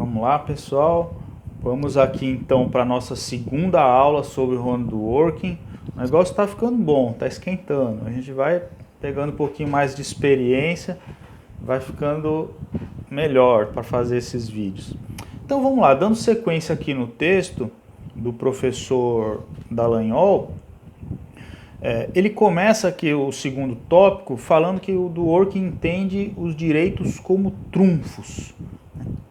Vamos lá, pessoal. Vamos aqui então para a nossa segunda aula sobre o handworking. O negócio está ficando bom, está esquentando. A gente vai pegando um pouquinho mais de experiência, vai ficando melhor para fazer esses vídeos. Então vamos lá, dando sequência aqui no texto do professor Dallagnol, ele começa aqui o segundo tópico falando que o Dworkin entende os direitos como trunfos.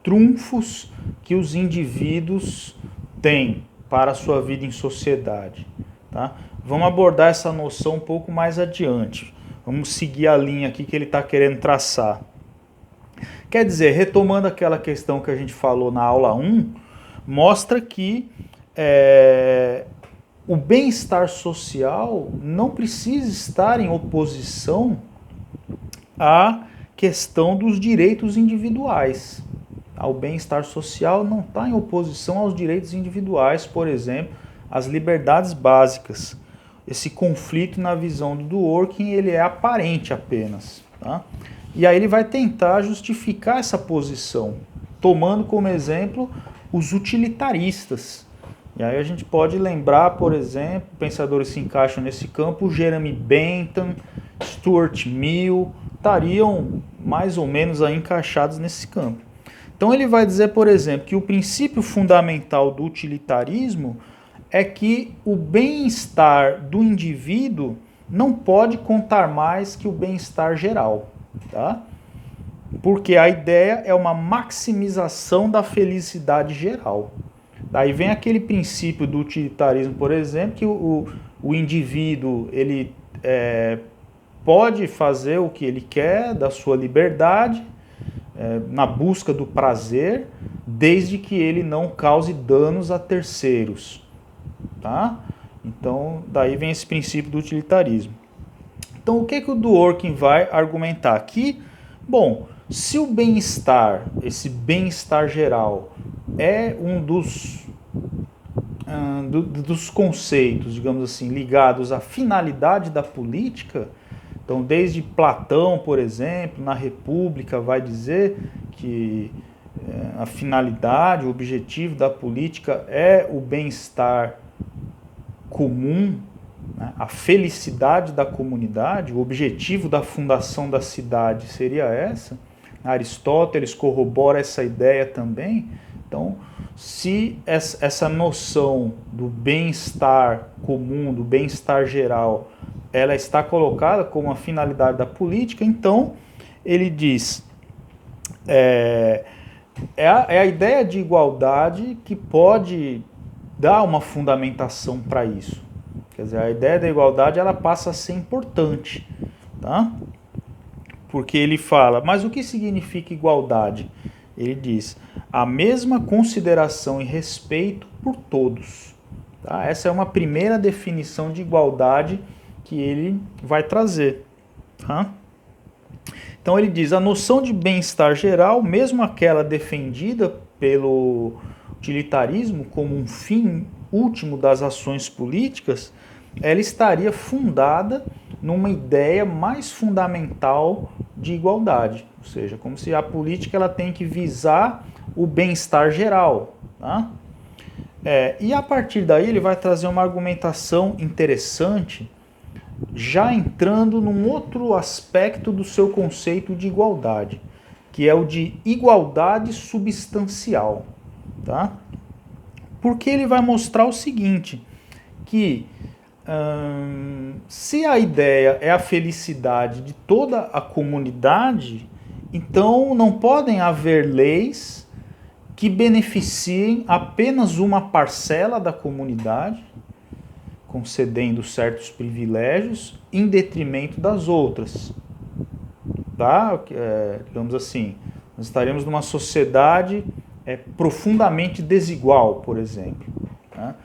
Trunfos que os indivíduos têm para a sua vida em sociedade. Tá? Vamos abordar essa noção um pouco mais adiante. Vamos seguir a linha aqui que ele está querendo traçar. Quer dizer, retomando aquela questão que a gente falou na aula 1, mostra que o bem-estar social não precisa estar em oposição à questão dos direitos individuais. O bem-estar social não está em oposição aos direitos individuais, por exemplo, às liberdades básicas. Esse conflito na visão do Dworkin, ele é aparente apenas. Tá? E aí ele vai tentar justificar essa posição, tomando como exemplo os utilitaristas. E aí a gente pode lembrar, por exemplo, pensadores que se encaixam nesse campo, Jeremy Bentham, Stuart Mill, estariam mais ou menos aí encaixados nesse campo. Então ele vai dizer, por exemplo, que o princípio fundamental do utilitarismo é que o bem-estar do indivíduo não pode contar mais que o bem-estar geral, tá? Porque a ideia é uma maximização da felicidade geral. Daí vem aquele princípio do utilitarismo, por exemplo, que o indivíduo ele pode fazer o que ele quer da sua liberdade, na busca do prazer, desde que ele não cause danos a terceiros. Tá? Então, daí vem esse princípio do utilitarismo. Então, o que o Dworkin vai argumentar aqui? Bom, se o bem-estar, esse bem-estar geral, é um dos conceitos, digamos assim, ligados à finalidade da política. Então, desde Platão, por exemplo, na República, vai dizer que a finalidade, o objetivo da política é o bem-estar comum, né? A felicidade da comunidade. O objetivo da fundação da cidade seria essa. Aristóteles corrobora essa ideia também. Então, se essa noção do bem-estar comum, do bem-estar geral, ela está colocada como a finalidade da política, então ele diz, é a ideia de igualdade que pode dar uma fundamentação para isso. Quer dizer, a ideia da igualdade ela passa a ser importante, tá? Porque ele fala, mas o que significa igualdade? Ele diz, a mesma consideração e respeito por todos. Tá? Essa é uma primeira definição de igualdade que ele vai trazer. Tá? Então ele diz, a noção de bem-estar geral, mesmo aquela defendida pelo utilitarismo como um fim último das ações políticas, ela estaria fundada numa ideia mais fundamental de igualdade. Ou seja, como se a política ela tem que visar o bem-estar geral. Tá? E a partir daí ele vai trazer uma argumentação interessante, já entrando num outro aspecto do seu conceito de igualdade, que é o de igualdade substancial. Tá? Porque ele vai mostrar o seguinte, que se a ideia é a felicidade de toda a comunidade, então não podem haver leis que beneficiem apenas uma parcela da comunidade, concedendo certos privilégios em detrimento das outras. Tá? Digamos assim, nós estaremos numa sociedade profundamente desigual, por exemplo, tá?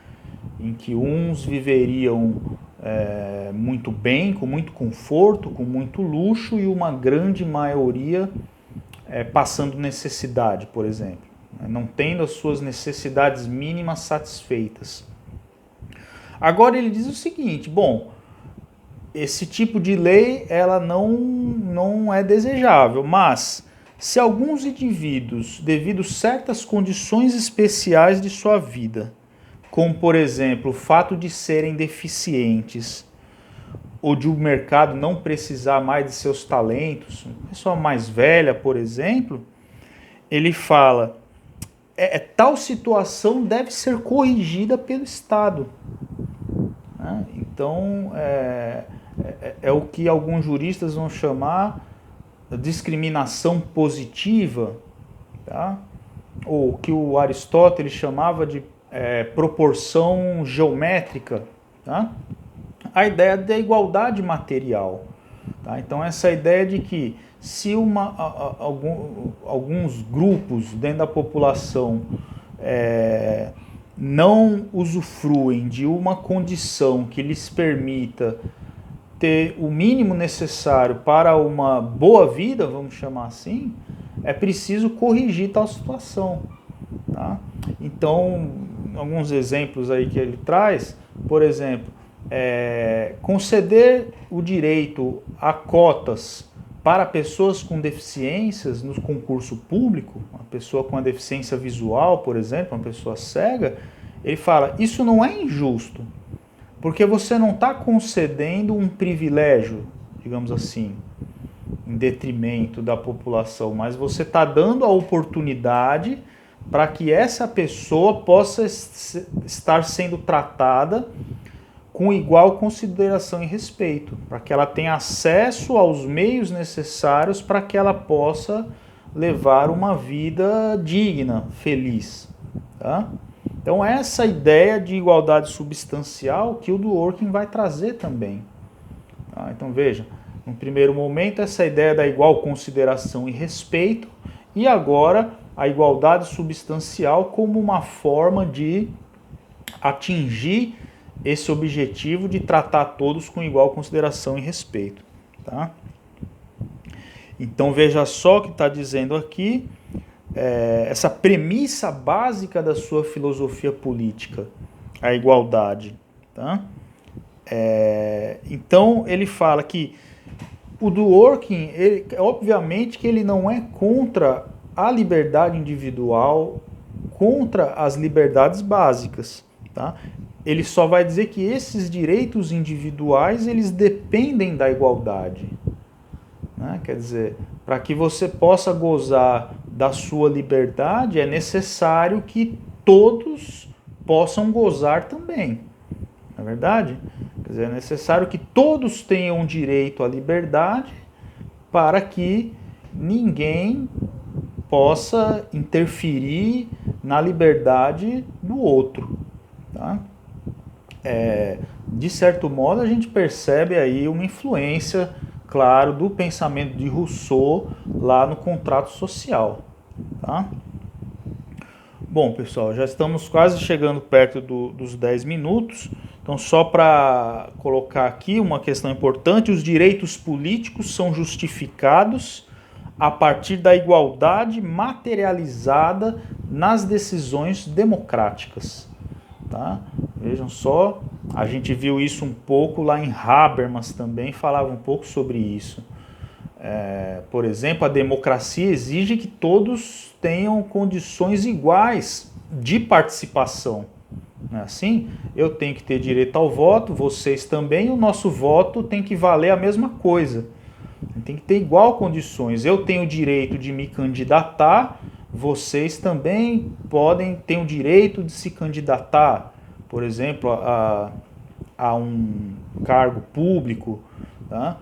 Em que uns viveriam muito bem, com muito conforto, com muito luxo, e uma grande maioria passando necessidade, por exemplo, não tendo as suas necessidades mínimas satisfeitas. Agora ele diz o seguinte, bom, esse tipo de lei ela não é desejável, mas se alguns indivíduos, devido a certas condições especiais de sua vida, como por exemplo o fato de serem deficientes, ou de o mercado não precisar mais de seus talentos, uma pessoa mais velha, por exemplo, ele fala, tal situação deve ser corrigida pelo Estado. Né? Então, é o que alguns juristas vão chamar de discriminação positiva, tá? Ou que o Aristóteles chamava de proporção geométrica, tá? A ideia da igualdade material. Tá? Então, essa ideia de que se alguns grupos dentro da população não usufruem de uma condição que lhes permita ter o mínimo necessário para uma boa vida, vamos chamar assim, é preciso corrigir tal situação. Tá? Então, alguns exemplos aí que ele traz, por exemplo, conceder o direito a cotas para pessoas com deficiências no concurso público, uma pessoa com uma deficiência visual, por exemplo, uma pessoa cega, ele fala, isso não é injusto, porque você não está concedendo um privilégio, digamos assim, em detrimento da população, mas você está dando a oportunidade para que essa pessoa possa estar sendo tratada com igual consideração e respeito, para que ela tenha acesso aos meios necessários para que ela possa levar uma vida digna, feliz. Tá? Então essa ideia de igualdade substancial que o Dworkin vai trazer também. Tá? Então veja, no primeiro momento essa ideia da igual consideração e respeito, e agora a igualdade substancial como uma forma de atingir esse objetivo de tratar todos com igual consideração e respeito. Tá? Então veja só o que está dizendo aqui, essa premissa básica da sua filosofia política, a igualdade. Tá? Então ele fala que o Dworkin, obviamente que ele não é contra a liberdade individual, contra as liberdades básicas. Tá? Ele só vai dizer que esses direitos individuais, eles dependem da igualdade. Né? Quer dizer, para que você possa gozar da sua liberdade, é necessário que todos possam gozar também. Não é verdade? Quer dizer, é necessário que todos tenham direito à liberdade para que ninguém possa interferir na liberdade do outro. Tá? De certo modo, a gente percebe aí uma influência, claro, do pensamento de Rousseau lá no Contrato Social. Tá? Bom, pessoal, já estamos quase chegando perto dos 10 minutos. Então, só para colocar aqui uma questão importante, os direitos políticos são justificados a partir da igualdade materializada nas decisões democráticas. Tá? Vejam só, a gente viu isso um pouco lá em Habermas também, falava um pouco sobre isso. Por exemplo, a democracia exige que todos tenham condições iguais de participação. Não é assim? Eu tenho que ter direito ao voto, vocês também, o nosso voto tem que valer a mesma coisa. Tem que ter igual condições. Eu tenho o direito de me candidatar, vocês também ter o direito de se candidatar, por exemplo, a um cargo público. Tá?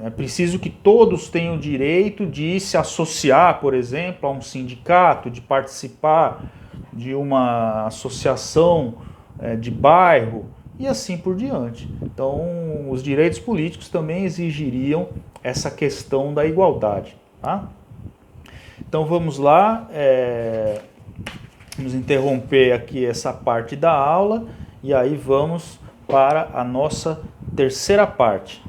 É preciso que todos tenham o direito de se associar, por exemplo, a um sindicato, de participar de uma associação de bairro e assim por diante. Então, os direitos políticos também exigiriam essa questão da igualdade. Tá? Então, vamos lá, vamos interromper aqui essa parte da aula e aí vamos para a nossa terceira parte.